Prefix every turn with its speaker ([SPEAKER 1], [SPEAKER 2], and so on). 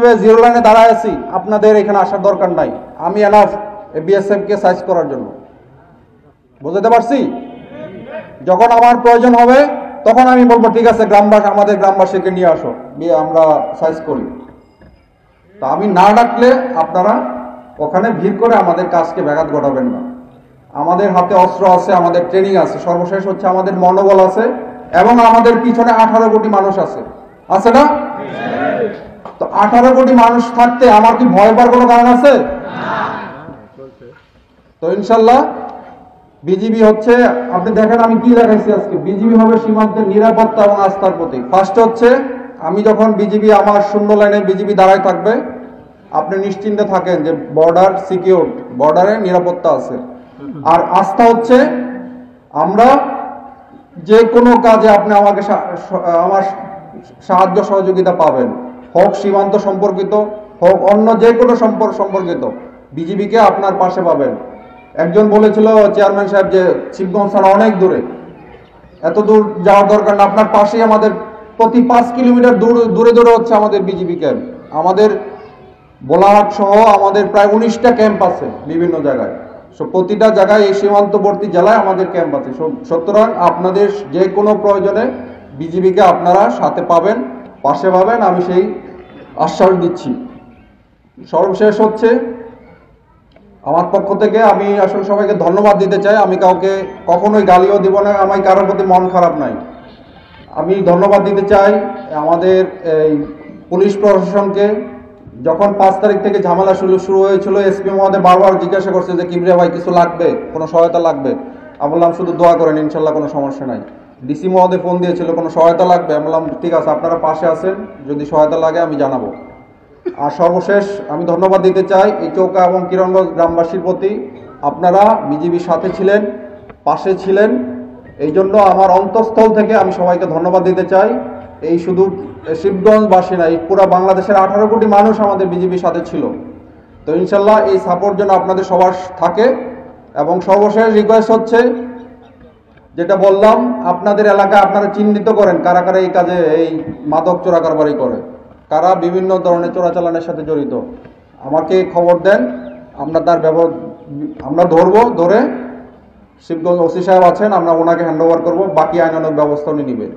[SPEAKER 1] পেয়ে জিরো লাইনে দাঁড়ায় আছি, আপনাদের এখানে আসার দরকার নাই। আমি এনাফ বিএসএফ কে সাইজ করার জন্য। বুঝতে পারছি? যখন আমার প্রয়োজন হবে তখন আমি বলবো ঠিক আছে গ্রামবাসী, আমাদের গ্রামবাসীকে নিয়ে আসো, নিয়ে আমরা সাইজ করি। তা আমি না ডাকলে আপনারা ওখানে ভিড় করে আমাদের কাজকে ব্যাঘাত ঘটাবেন না। আমাদের হাতে অস্ত্র আছে, আমাদের ট্রেনিং আছে, সর্বশেষ হচ্ছে আমাদের মনোবল আছে, এবং আমাদের পিছনে 18 কোটি মানুষ আছে, আছে না? তো 18 কোটি মানুষ থাকতে আমার কি ভয় পাওয়ার কোনো কারণ আছে? তো ইনশাল্লাহ বিজিবি হচ্ছে, আপনি দেখেন আমি কি দেখাইছি আজকে, বিজিবি হবে সীমান্তের নিরাপত্তা এবং আস্থার প্রতীক। ফার্স্ট হচ্ছে আমি যখন বিজিবি আমার শূন্য লাইনে বিজিবি দাঁড়ায় থাকবে, আপনি নিশ্চিন্তে থাকেন যে বর্ডার সিকিউর, বর্ডারে নিরাপত্তা আছে। আর আস্থা হচ্ছে আমরা যে কোনো কাজে আপনি আমাকে আমার সাহায্য সহযোগিতা পাবেন, হোক সীমান্ত সম্পর্কিত, হোক অন্য যে কোনো সম্পর্কিত, বিজিবিকে আপনার পাশে পাবেন। একজন বলেছিল চেয়ারম্যান সাহেব যে শিবগঞ্জ থানা অনেক দূরে, এত দূর যাওয়ার দরকার না, আপনার পাশেই আমাদের প্রতি 5 কিলোমিটার দূরে দূরে হচ্ছে আমাদের বিজিবি ক্যাম্প। আমাদের বোলাহাট সহ আমাদের প্রায় 19টা ক্যাম্প আছে বিভিন্ন জায়গায়। প্রতিটা জায়গায় এই সীমান্তবর্তী জেলায় আমাদের ক্যাম্প আছে। সুতরাং আপনাদের যে কোনো প্রয়োজনে বিজিবিকে আপনারা সাথে পাবেন, পাশে পাবেন, আমি সেই আশ্বাস দিচ্ছি। সর্বশেষ হচ্ছে আমার পক্ষ থেকে আমি আসলে সবাইকে ধন্যবাদ দিতে চাই। আমি কাউকে কখনোই গালিও দিব না, আমার কারোর প্রতি মন খারাপ নাই। আমি ধন্যবাদ দিতে চাই আমাদের এই পুলিশ প্রশাসনকে। যখন 5 তারিখ থেকে ঝামেলা শুরু হয়েছিল, এসপি মহোদয় বারবার জিজ্ঞাসা করছে যে কিবরিয়া ভাই কিছু লাগবে, কোনো সহায়তা লাগবে? আমি বললাম শুধু দোয়া করেন, ইনশাল্লাহ কোনো সমস্যা নাই। ডিসি মহোদয় ফোন দিয়েছিল কোনো সহায়তা লাগবে, আমি বললাম ঠিক আছে আপনারা পাশে আছেন, যদি সহায়তা লাগে আমি জানাবো। আর সর্বশেষ আমি ধন্যবাদ দিতে চাই এই চৌকা এবং কিরণগঞ্জ গ্রামবাসীর প্রতি। আপনারা বিজিবির সাথে ছিলেন, পাশে ছিলেন, এই জন্য আমার অন্তঃস্থল থেকে আমি সবাইকে ধন্যবাদ দিতে চাই। এই শুধু শিবগঞ্জবাসী না, এই পুরো বাংলাদেশের 18 কোটি মানুষ আমাদের বিজিবির সাথে ছিল। তো ইনশাল্লাহ এই সাপোর্ট যেন আপনাদের সবার থাকে। এবং সর্বশেষ রিকোয়েস্ট হচ্ছে, যেটা বললাম, আপনাদের এলাকায় আপনারা চিহ্নিত করেন কারা কারা এই কাজে, এই মাদক চোরাকারবারি করে, কারা বিভিন্ন ধরনের চোরাচালানের সাথে জড়িত, আমাকে খবর দেন। আমরা তার আমরা ধরে শিবগঞ্জ ওসি সাহেব আছেন, আমরা ওনাকে হ্যান্ড ওভার করবো, বাকি আইনানুগ ব্যবস্থা উনি নেবেন।